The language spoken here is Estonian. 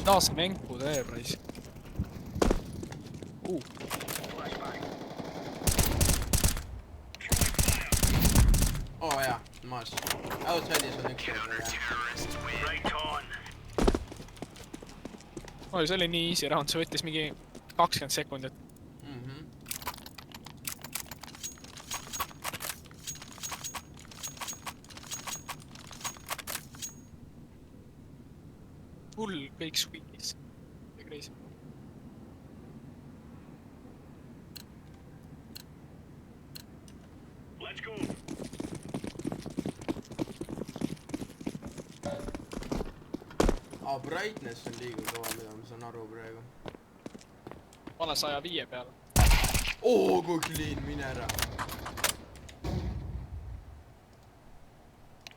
taas mängu teeb, rais. Oo jaa, maas. Outside'is on üks juurde, jah. See oli nii easy round, see võttis mingi 20 sekundit. Hull kõik squeakis. Crazy. Let's go. Brightness on liiga kõva, mida ma saan aru praegu. Pane 105 peale. Oo, kui clean, mine ära.